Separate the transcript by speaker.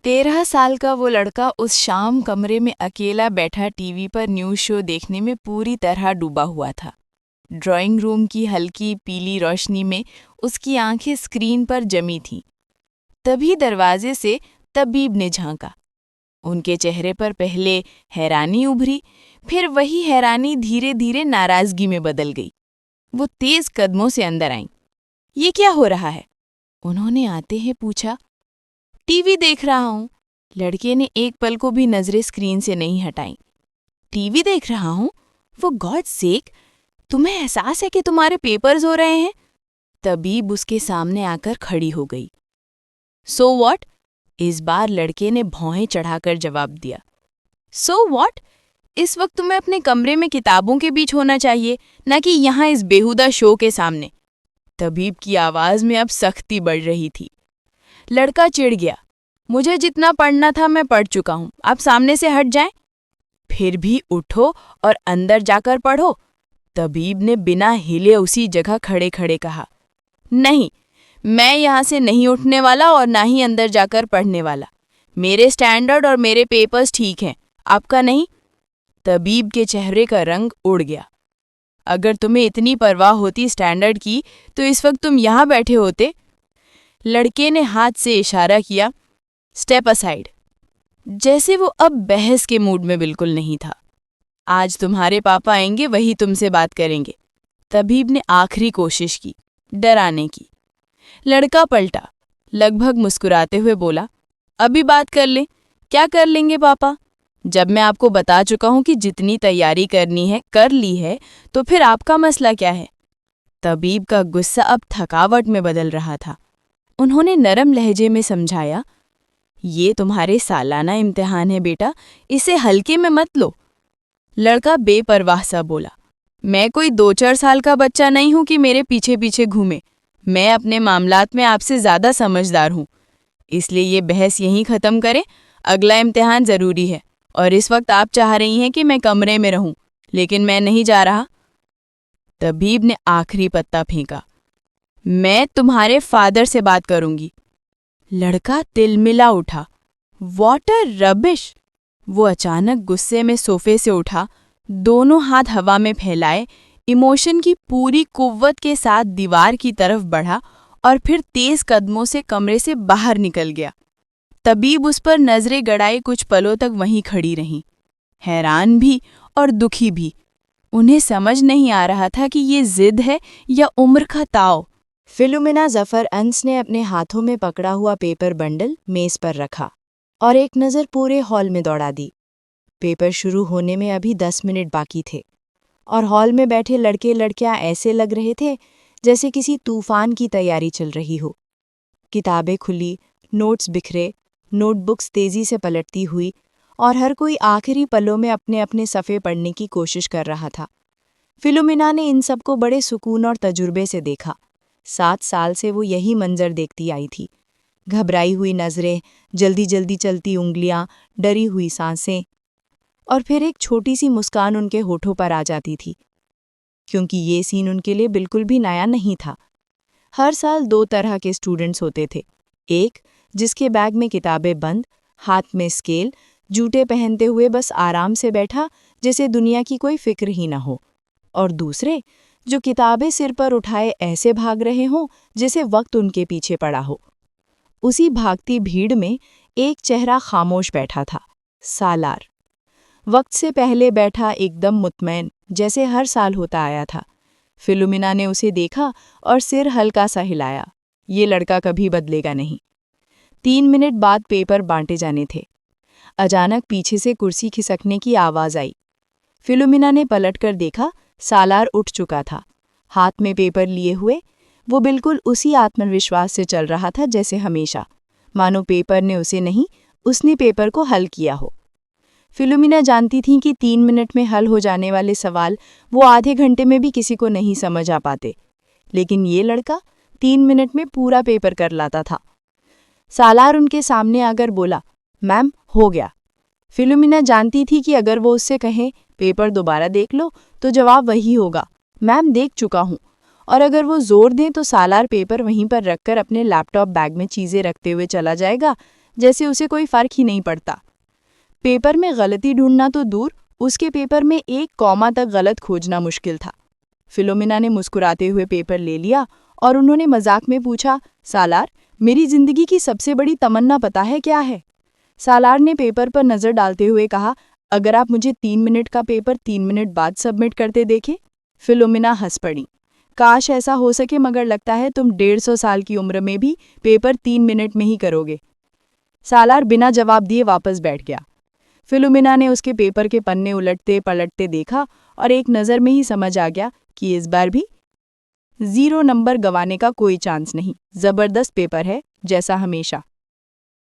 Speaker 1: 13 साल का वो लड़का उस शाम कमरे में अकेला बैठा टीवी पर न्यूज़ शो देखने में पूरी तरह डूबा हुआ था। ड्राइंग रूम की हल्की पीली रोशनी में उसकी आंखें स्क्रीन पर जमी थीं। तभी दरवाजे से तबीब ने झांका। उनके चेहरे पर पहले हैरानी उभरी, फिर वही हैरानी धीरे धीरे नाराजगी में बदल गई। वो तेज कदमों से अंदर आईं। ये क्या हो रहा है? उन्होंने आते ही पूछा। टीवी देख रहा हूं। लड़के ने एक पल को भी नजरें स्क्रीन से नहीं हटाईं। टीवी देख रहा हूं? वो गॉड सेक, तुम्हें एहसास है कि तुम्हारे पेपर्स हो रहे हैं? तबीब उसके सामने आकर खड़ी हो गई। So what? इस बार लड़के ने भौहें चढ़ाकर जवाब दिया। So what? इस वक्त तुम्हें अपने कमरे में किताबों के बीच होना चाहिए, न कि यहाँ इस बेहुदा शो के सामने। तबीब की आवाज में अब सख्ती बढ़ रही थी। लड़का चिढ़ गया। मुझे जितना पढ़ना था मैं पढ़ चुका हूं, आप सामने से हट जाएं। फिर भी उठो और अंदर जाकर पढ़ो, तबीब ने बिना हिले उसी जगह खड़े खड़े कहा। नहीं, मैं यहाँ से नहीं उठने वाला और ना ही अंदर जाकर पढ़ने वाला। मेरे स्टैंडर्ड और मेरे पेपर्स ठीक हैं, आपका नहीं। तबीब के चेहरे का रंग उड़ गया। अगर तुम्हें इतनी परवाह होती स्टैंडर्ड की तो इस वक्त तुम यहाँ बैठे होते। लड़के ने हाथ से इशारा किया, स्टेप असाइड, जैसे वो अब बहस के मूड में बिल्कुल नहीं था। आज तुम्हारे पापा आएंगे, वही तुमसे बात करेंगे। तबीब ने आखिरी कोशिश की डराने की। लड़का पलटा, लगभग मुस्कुराते हुए बोला, अभी बात कर लें। क्या कर लेंगे पापा? जब मैं आपको बता चुका हूं कि जितनी तैयारी करनी है कर ली है, तो फिर आपका मसला क्या है? तबीब का गुस्सा अब थकावट में बदल रहा था। उन्होंने नरम लहजे में समझाया, ये तुम्हारे सालाना इम्तिहान है बेटा, इसे हल्के में मत लो। लड़का बेपरवाह सा बोला, मैं कोई 2-4 साल का बच्चा नहीं हूं कि मेरे पीछे पीछे घूमे। मैं अपने मामलात में आपसे ज़्यादा समझदार हूं। इसलिए ये बहस यहीं ख़त्म करें। अगला इम्तिहान ज़रूरी है और इस वक्त आप चाह रही हैं कि मैं कमरे में रहूं, लेकिन मैं नहीं जा रहा। तबीब ने आखिरी पत्ता फेंका, मैं तुम्हारे फादर से बात करूंगी। लड़का तिलमिला उठा। What a rubbish! वो अचानक गुस्से में सोफे से उठा, दोनों हाथ हवा में फैलाए, इमोशन की पूरी कुव्वत के साथ दीवार की तरफ बढ़ा और फिर तेज कदमों से कमरे से बाहर निकल गया। तबीब उस पर नजरें गड़ाए कुछ पलों तक वहीं खड़ी रहीं, हैरान भी और दुखी भी। उन्हें समझ नहीं आ रहा था कि ये जिद है या उम्र का ताव।
Speaker 2: फिलोमिना जफर अंस ने अपने हाथों में पकड़ा हुआ पेपर बंडल मेज पर रखा और एक नज़र पूरे हॉल में दौड़ा दी। पेपर शुरू होने में अभी 10 मिनट बाकी थे और हॉल में बैठे लड़के लड़कियां ऐसे लग रहे थे जैसे किसी तूफान की तैयारी चल रही हो। किताबें खुली, नोट्स बिखरे, नोटबुक्स तेजी से पलटती हुई और हर कोई आखिरी पलों में अपने अपने सफ़े पढ़ने की कोशिश कर रहा था। फिलोमिना ने इन सबको बड़े सुकून और तजुर्बे से देखा। 7 साल से वो यही मंजर देखती आई थी। घबराई हुई नज़रें, जल्दी जल्दी चलती उंगलियां, डरी हुई सांसें, और फिर एक छोटी सी मुस्कान उनके होठों पर आ जाती थी, क्योंकि ये सीन उनके लिए बिल्कुल भी नया नहीं था। हर साल 2 तरह के स्टूडेंट्स होते थे। एक जिसके बैग में किताबें बंद, हाथ में स्केल, जूते पहनते हुए बस आराम से बैठा जैसे दुनिया की कोई फिक्र ही न हो, और दूसरे जो किताबें सिर पर उठाए ऐसे भाग रहे हों जैसे वक्त उनके पीछे पड़ा हो। उसी भागती भीड़ में एक चेहरा खामोश बैठा था, सालार। वक्त से पहले बैठा, एकदम मुतमैन, जैसे हर साल होता आया था। फिलोमिना ने उसे देखा और सिर हल्का सा हिलाया। ये लड़का कभी बदलेगा नहीं। 3 मिनट बाद पेपर बांटे जाने थे। अचानक पीछे से कुर्सी खिसकने की आवाज़ आई। फिलोमिना ने पलटकर देखा, सालार उठ चुका था, हाथ में पेपर लिए हुए। वो बिल्कुल उसी आत्मविश्वास से चल रहा था जैसे हमेशा, मानो पेपर ने उसे नहीं, उसने पेपर को हल किया हो। फिलोमिना जानती थी कि 3 मिनट में हल हो जाने वाले सवाल वो आधे घंटे में भी किसी को नहीं समझ आ पाते, लेकिन ये लड़का 3 मिनट में पूरा पेपर कर लाता था। सालार उनके सामने आकर बोला, मैम, हो गया। फिलोमिना जानती थी कि अगर वो उससे कहे पेपर दोबारा देख लो तो जवाब वही होगा, मैम देख चुका हूँ, और अगर वो जोर दें तो सालार पेपर वहीं पर रखकर अपने लैपटॉप बैग में चीज़ें रखते हुए चला जाएगा, जैसे उसे कोई फर्क ही नहीं पड़ता। पेपर में गलती ढूंढना तो दूर, उसके पेपर में एक कॉमा तक गलत खोजना मुश्किल था। फिलोमिना ने मुस्कुराते हुए पेपर ले लिया और उन्होंने मजाक में पूछा, सालार, मेरी जिंदगी की सबसे बड़ी तमन्ना पता है क्या है? सालार ने पेपर पर नजर डालते हुए कहा, अगर आप मुझे 3 मिनट का पेपर 3 मिनट बाद सबमिट करते देखें। फिलोमिना हंस पड़ी। काश ऐसा हो सके, मगर लगता है तुम 150 साल की उम्र में भी पेपर 3 मिनट में ही करोगे। सालार बिना जवाब दिए वापस बैठ गया। फिलोमिना ने उसके पेपर के पन्ने उलटते पलटते देखा और एक नज़र में ही समझ आ गया कि इस बार भी 0 नंबर गंवाने का कोई चांस नहीं। जबरदस्त पेपर है, जैसा हमेशा।